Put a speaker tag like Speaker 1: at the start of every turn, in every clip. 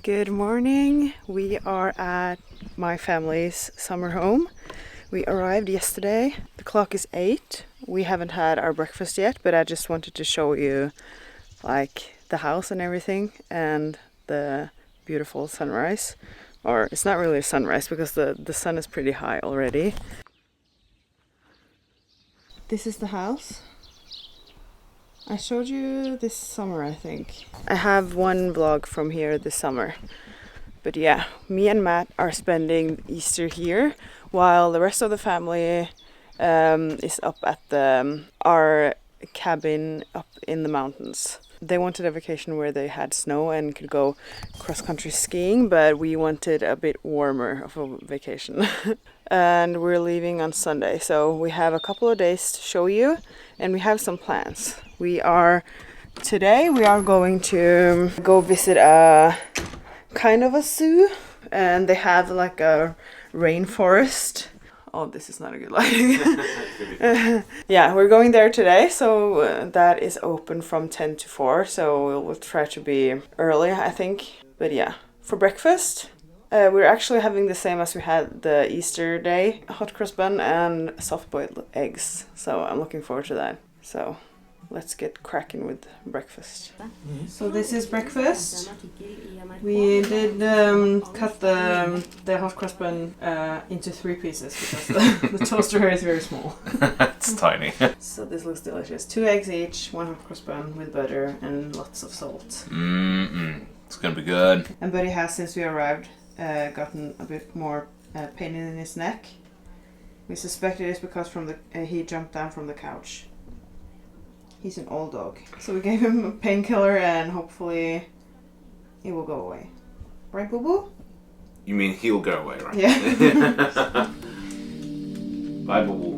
Speaker 1: Good morning. We are at my family's summer home. We arrived yesterday. The clock is 8. We haven't had our breakfast yet, but I just wanted to show you like the house and everything and the beautiful sunrise. Or it's not really a sunrise because the sun is pretty high already. This is the house. I showed you this summer, I think. I have one vlog from here this summer. But yeah, me and Matt are spending Easter here while the rest of the family is up at our cabin up in the mountains. They wanted a vacation where they had snow and could go cross-country skiing, but we wanted a bit warmer of a vacation. And we're leaving on Sunday, so we have a couple of days to show you, and we have some plans. Today we are going to go visit a kind of a zoo, and they have like a rainforest. Oh, this is not a good lighting. Yeah, we're going there today, so that is open from 10 to 4, so we'll try to be early, I think. But yeah, for breakfast, we're actually having the same as we had the Easter day, hot cross bun and soft-boiled eggs, so I'm looking forward to that. So let's get cracking with breakfast. So this is breakfast. We did cut the hot cross bun into 3 pieces because the toaster here is very small.
Speaker 2: It's tiny.
Speaker 1: So this looks delicious. 2 eggs each, 1 hot cross bun with butter and lots of salt.
Speaker 2: It's gonna be good.
Speaker 1: And Buddy has, since we arrived, gotten a bit more pain in his neck. We suspect it is because he jumped down from the couch. He's an old dog. So we gave him a painkiller and hopefully it will go away. Right, Boo Boo?
Speaker 2: You mean he'll go away, right?
Speaker 1: Yeah.
Speaker 2: Bye, Boo Boo.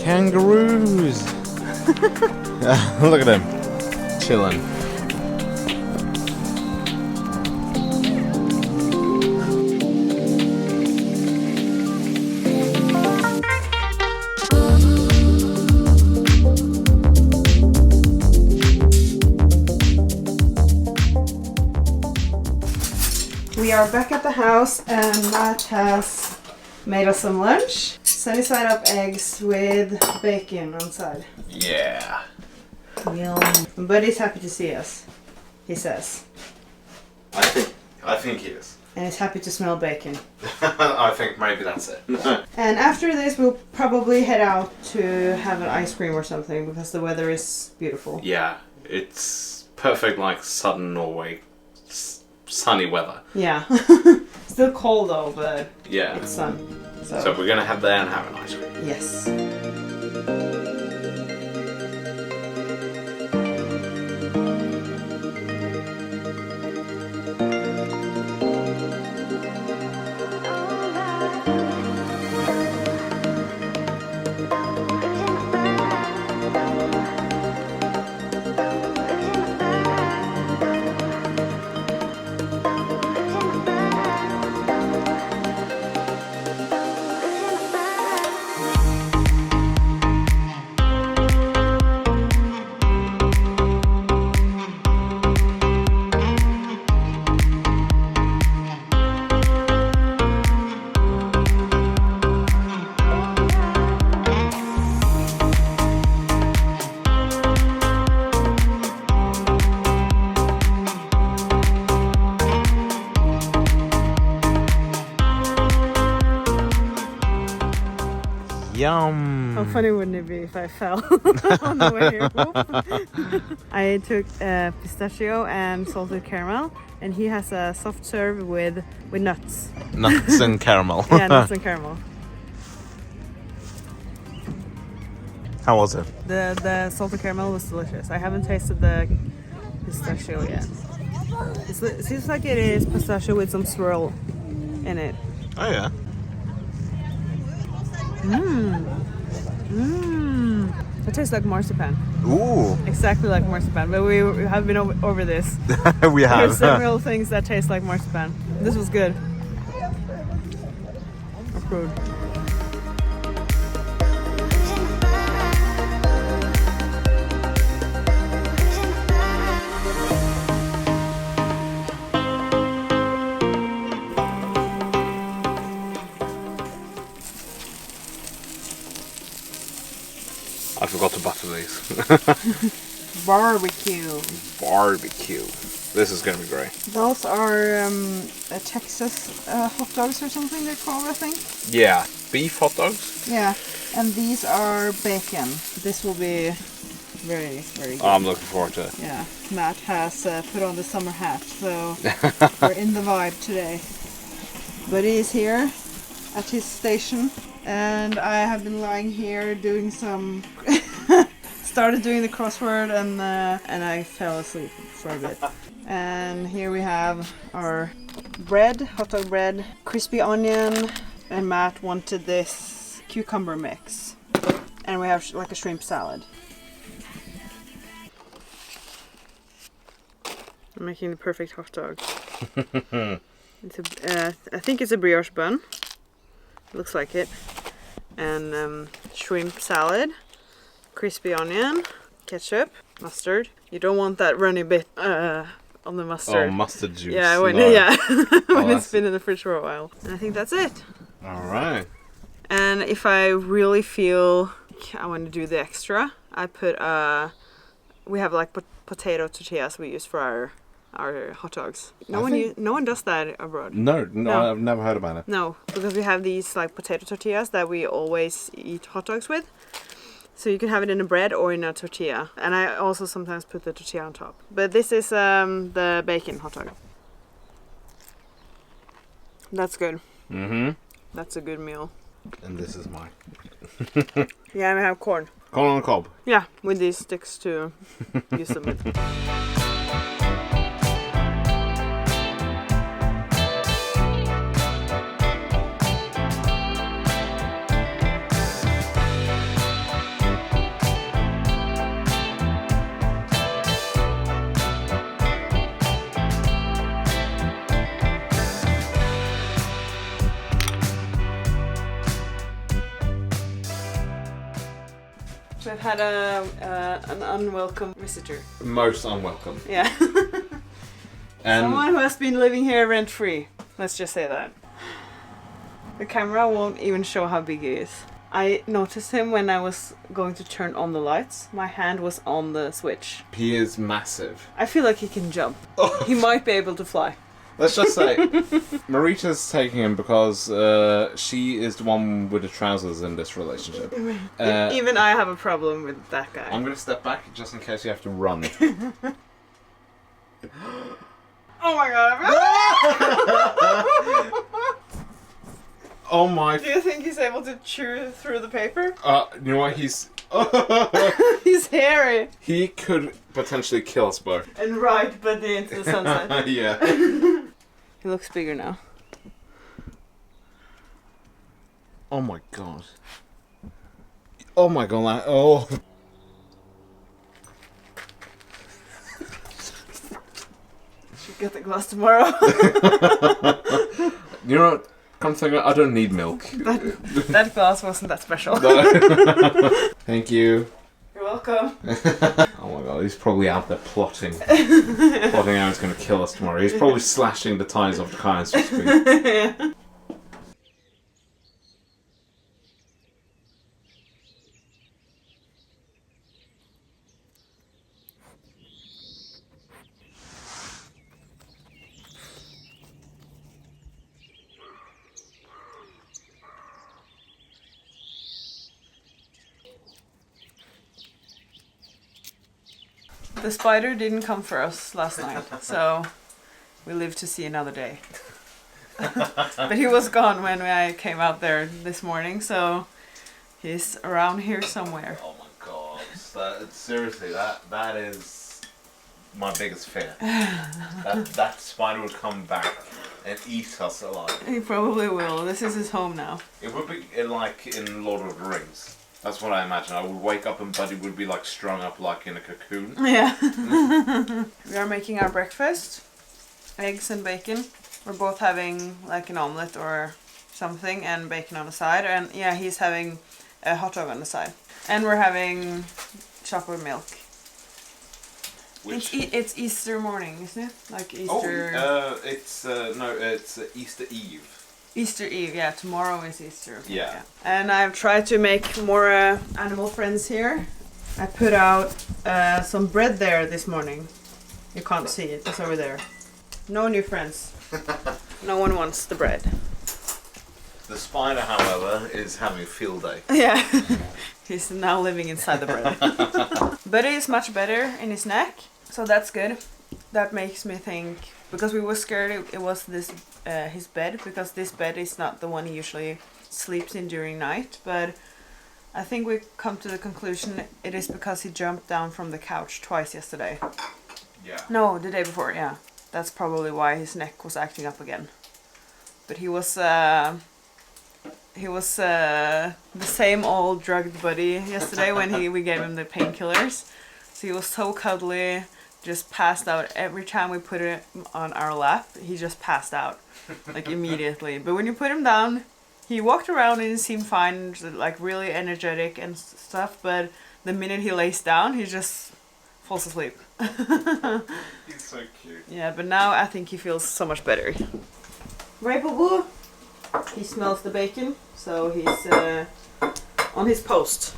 Speaker 3: Kangaroos! Look at them, chilling.
Speaker 1: We are back at the house and Matt has made us some lunch. Sunny side up eggs with bacon on side.
Speaker 2: Yeah.
Speaker 1: Yum. And Buddy's happy to see us, he says.
Speaker 2: I think he is.
Speaker 1: And he's happy to smell bacon.
Speaker 2: I think maybe that's it.
Speaker 1: And after this we'll probably head out to have an ice cream or something because the weather is beautiful.
Speaker 2: Yeah, it's perfect like southern Norway. Sunny weather.
Speaker 1: Yeah. Still cold though, but
Speaker 2: yeah.
Speaker 1: it's sun.
Speaker 2: So we're gonna head there and have an ice cream.
Speaker 1: Yes.
Speaker 3: Yum.
Speaker 1: How funny wouldn't it be if I fell on the way here? I took pistachio and salted caramel, and he has a soft serve with nuts.
Speaker 3: Nuts and caramel.
Speaker 1: Yeah, nuts and caramel.
Speaker 3: How was it?
Speaker 1: The salted caramel was delicious. I haven't tasted the pistachio yet. It seems like it is pistachio with some swirl in it.
Speaker 3: Oh yeah.
Speaker 1: It tastes like marzipan.
Speaker 3: Ooh.
Speaker 1: Exactly like marzipan, but we have been over this.
Speaker 3: We have.
Speaker 1: There's several things that taste like marzipan. This was good. Approved.
Speaker 2: I forgot to butter these.
Speaker 1: Barbecue.
Speaker 2: Barbecue. This is gonna be great.
Speaker 1: Those are Texas hot dogs or something they're called, I think.
Speaker 2: Yeah, beef hot dogs.
Speaker 1: Yeah, and these are bacon. This will be very, very good.
Speaker 2: I'm looking forward to it.
Speaker 1: Yeah, Matt has put on the summer hat, so we're in the vibe today. But he is here at his station, and I have been lying here doing some... started doing the crossword, and I fell asleep for a bit. And here we have our bread, hot dog bread, crispy onion, and Matt wanted this cucumber mix. And we have like a shrimp salad. I'm making the perfect hot dog. It's a, I think it's a brioche bun. Looks like it. And shrimp salad, crispy onion, ketchup, mustard. You don't want that runny bit on the mustard.
Speaker 3: Oh, mustard juice.
Speaker 1: Yeah, when,
Speaker 3: No.
Speaker 1: yeah. when
Speaker 3: Oh,
Speaker 1: it's been in the fridge for a while. And I think that's it.
Speaker 3: All right.
Speaker 1: And if I really feel I want to do the extra, I put we have like potato tortillas we use for our hot dogs. No one does that abroad.
Speaker 3: No,
Speaker 1: No.
Speaker 3: I've never heard about it.
Speaker 1: No, because we have these like potato tortillas that we always eat hot dogs with. So you can have it in a bread or in a tortilla. And I also sometimes put the tortilla on top. But this is the bacon hot dog. That's good.
Speaker 3: Mm-hmm.
Speaker 1: That's a good meal.
Speaker 3: And this is mine.
Speaker 1: Yeah, we have corn.
Speaker 3: Corn on the cob.
Speaker 1: Yeah, with these sticks to use them with. We've had an unwelcome visitor.
Speaker 2: Most unwelcome.
Speaker 1: Yeah.
Speaker 3: And
Speaker 1: Someone who has been living here rent-free. Let's just say that. The camera won't even show how big he is. I noticed him when I was going to turn on the lights. My hand was on the switch.
Speaker 3: he is massive.
Speaker 1: I feel like he can jump.
Speaker 3: Oh.
Speaker 1: He might be able to fly.
Speaker 3: Let's just say, Marita's taking him because she is the one with the trousers in this relationship.
Speaker 1: Even I have a problem with that guy.
Speaker 3: I'm going to step back just in case you have to run.
Speaker 1: Oh my god!
Speaker 3: Oh my.
Speaker 1: Do you think he's able to chew through the paper?
Speaker 3: You know what? He's.
Speaker 1: He's hairy.
Speaker 3: He could potentially kill us both.
Speaker 1: And right, but into the sunset.
Speaker 3: Yeah.
Speaker 1: He looks bigger now.
Speaker 3: Oh my god. Oh my god. Oh.
Speaker 1: Should get the glass tomorrow.
Speaker 3: You know what? Come think of it, I don't need milk.
Speaker 1: That glass wasn't that special.
Speaker 3: Thank you.
Speaker 1: You're welcome.
Speaker 3: Oh my god, he's probably out there plotting. Plotting how he's going to kill us tomorrow. He's probably slashing the tires off the car as we speak.
Speaker 1: Yeah. The spider didn't come for us last night, so we live to see another day. But he was gone when I came out there this morning, so he's around here somewhere.
Speaker 3: Oh my god. Seriously, that is my biggest fear. that spider would come back and eat us alive.
Speaker 1: He probably will. This is his home now.
Speaker 3: It would be like in Lord of the Rings. That's what I imagine. I would wake up and Buddy would be like strung up like in a cocoon.
Speaker 1: Yeah. We are making our breakfast. Eggs and bacon. We're both having like an omelette or something and bacon on the side. And yeah, he's having a hot dog on the side. And we're having chocolate milk.
Speaker 3: Which...
Speaker 1: It's Easter morning, isn't it? Like Easter...
Speaker 3: it's Easter Eve.
Speaker 1: Easter Eve, yeah. Tomorrow is Easter.
Speaker 3: Yeah.
Speaker 1: And I've tried to make more animal friends here. I put out some bread there this morning. You can't see it, it's over there. No new friends. No one wants the bread.
Speaker 3: The spider, however, is having a field day.
Speaker 1: Yeah. He's now living inside the bread. But it is much better in his neck, so that's good. That makes me think, because we were scared it was this his bed, because this bed is not the one he usually sleeps in during night, but I think we come to the conclusion it is because he jumped down from the couch twice yesterday.
Speaker 3: Yeah.
Speaker 1: No, the day before, yeah. That's probably why his neck was acting up again. But he was the same old drugged buddy yesterday when we gave him the painkillers. So he was so cuddly, just passed out every time we put it on our lap. He just passed out, like immediately. But when you put him down, he walked around and he seemed fine, like really energetic and stuff. But the minute he lays down, he just falls asleep.
Speaker 3: He's so cute.
Speaker 1: Yeah, but now I think he feels so much better. Right, boo boo? He smells the bacon, so he's on his post.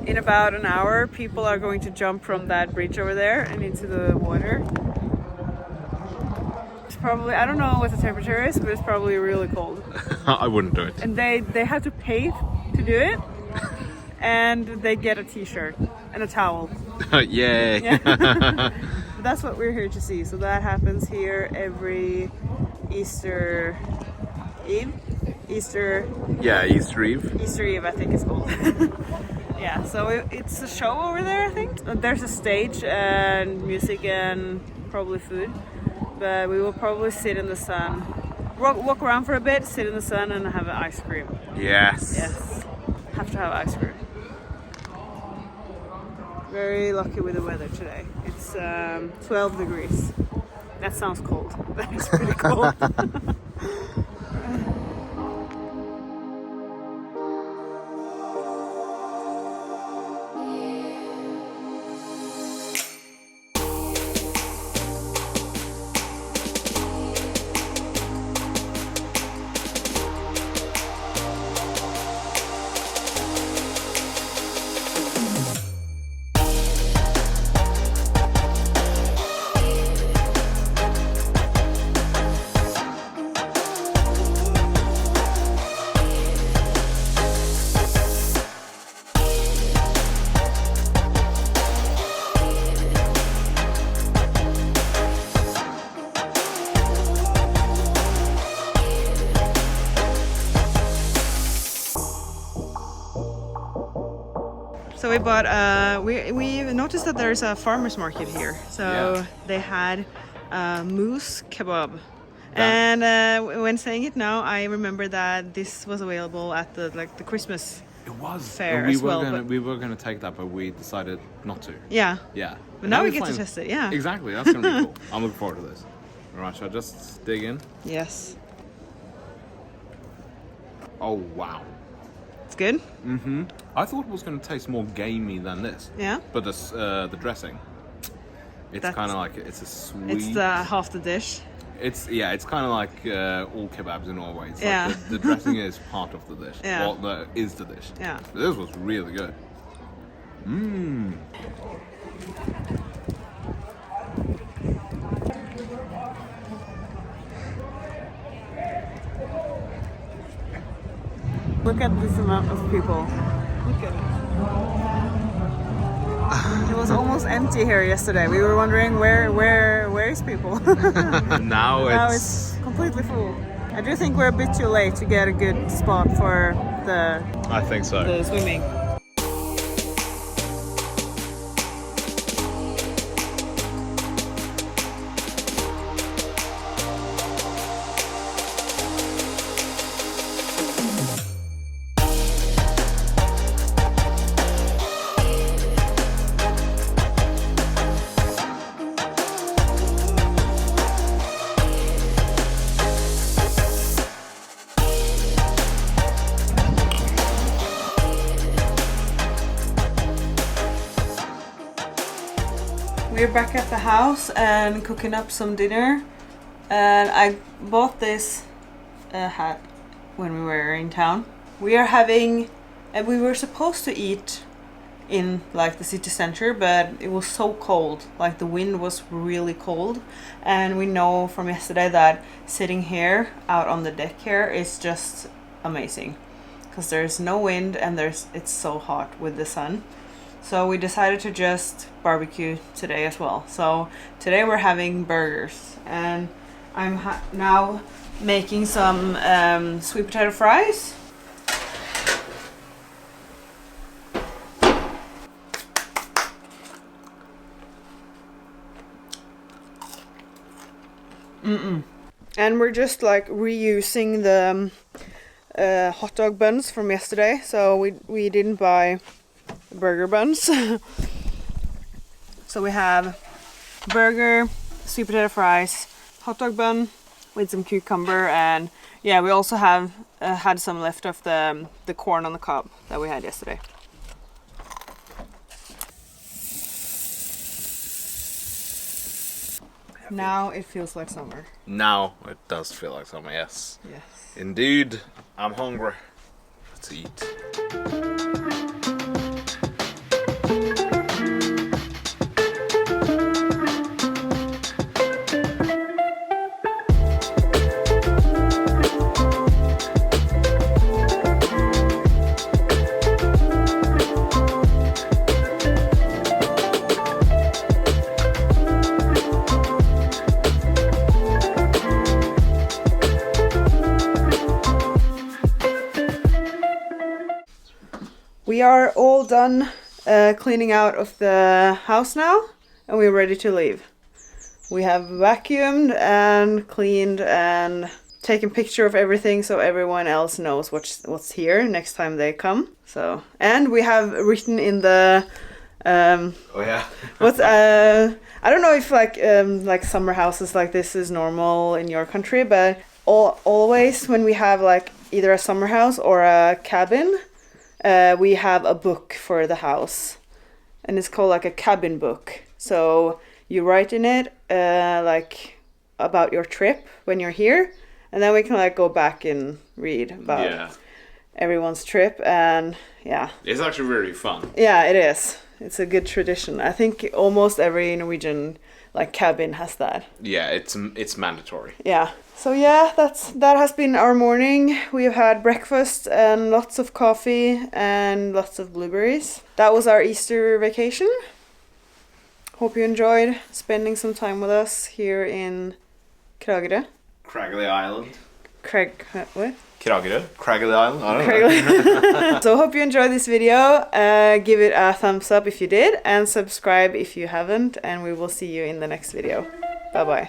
Speaker 1: In about an hour, people are going to jump from that bridge over there and into the water. It's probably, I don't know what the temperature is, but it's probably really cold.
Speaker 3: I wouldn't do it.
Speaker 1: And they have to pay to do it, and they get a t-shirt and a towel.
Speaker 3: Yay!
Speaker 1: Yeah. But that's what we're here to see. So that happens here every Easter Eve. Easter Eve. Easter Eve, I think it's called. Yeah, so it's a show over there, I think. There's a stage and music and probably food. But we will probably sit in the sun. Walk around for a bit, sit in the sun and have an ice cream.
Speaker 3: Yes.
Speaker 1: Yes. Have to have ice cream. Very lucky with the weather today. It's 12 degrees. That sounds cold. That is pretty cold. So we bought. We noticed that there's a farmers market here. So they had moose kebab. And when saying it now, I remember that this was available at the Christmas.
Speaker 2: It was
Speaker 1: fair
Speaker 2: we
Speaker 1: as
Speaker 2: were
Speaker 1: well,
Speaker 2: gonna
Speaker 1: but-
Speaker 2: we were gonna take that, but we decided not to.
Speaker 1: Yeah.
Speaker 2: Yeah.
Speaker 1: But now we get to
Speaker 2: fine.
Speaker 1: test it. Yeah.
Speaker 2: Exactly. That's gonna be cool. I'm looking forward to this. All right, shall I just dig in?
Speaker 1: Yes.
Speaker 2: Oh wow.
Speaker 1: It's good.
Speaker 2: I thought it was gonna taste more gamey than this.
Speaker 1: Yeah.
Speaker 2: But the dressing, it's
Speaker 1: That's-
Speaker 2: kind of like it's a sweet.
Speaker 1: It's the half the dish.
Speaker 2: It's kind of like all kebabs in Norway. It's
Speaker 1: Yeah.
Speaker 2: like the dressing is part of the dish.
Speaker 1: Yeah.
Speaker 2: Well, is the dish.
Speaker 1: Yeah.
Speaker 2: This was really good. Mmm.
Speaker 1: Look at this amount of people. Look at it. It was almost empty here yesterday. We were wondering where is people.
Speaker 2: Now
Speaker 1: Now it's completely full. I do think we're a bit too late to get a good spot for
Speaker 2: I think so.
Speaker 1: the swimming. We're back at the house and cooking up some dinner, and I bought this hat when we were in town. We are having, and we were supposed to eat in like the city center, but it was so cold, like the wind was really cold, and we know from yesterday that sitting here out on the deck here is just amazing because there's no wind and it's so hot with the sun. So we decided to just barbecue today as well. So today we're having burgers, and I'm now making some sweet potato fries. And we're just like reusing the hot dog buns from yesterday. So we didn't buy burger buns. So we have burger, sweet potato fries, hot dog bun with some cucumber, and yeah, we also have had some left of the corn on the cob that we had yesterday. Now it feels like summer.
Speaker 2: Now it does feel like summer. Yes.
Speaker 1: Yes.
Speaker 2: Indeed. I'm hungry. Let's eat.
Speaker 1: We are all done cleaning out of the house now, and we're ready to leave. We have vacuumed and cleaned and taken picture of everything so everyone else knows what's here next time they come. So, and we have written in the
Speaker 2: Oh yeah.
Speaker 1: what's I don't know if like summer houses like this is normal in your country, but always when we have like either a summer house or a cabin, we have a book for the house, and it's called like a cabin book. So you write in it like about your trip when you're here, and then we can like go back and read about everyone's trip. And yeah,
Speaker 2: It's actually really fun.
Speaker 1: yeah, it is. It's a good tradition. I think almost every Norwegian like cabin has that.
Speaker 2: Yeah, it's mandatory.
Speaker 1: Yeah. So yeah, that has been our morning. We have had breakfast and lots of coffee and lots of blueberries. That was our Easter vacation. Hope you enjoyed spending some time with us here in Kragerø.
Speaker 2: Craggly Island.
Speaker 1: Craig, what?
Speaker 2: Kragerø.
Speaker 3: Crocodile? I don't know.
Speaker 1: So hope you enjoyed this video. Give it a thumbs up if you did, and subscribe if you haven't, and we will see you in the next video. Bye bye.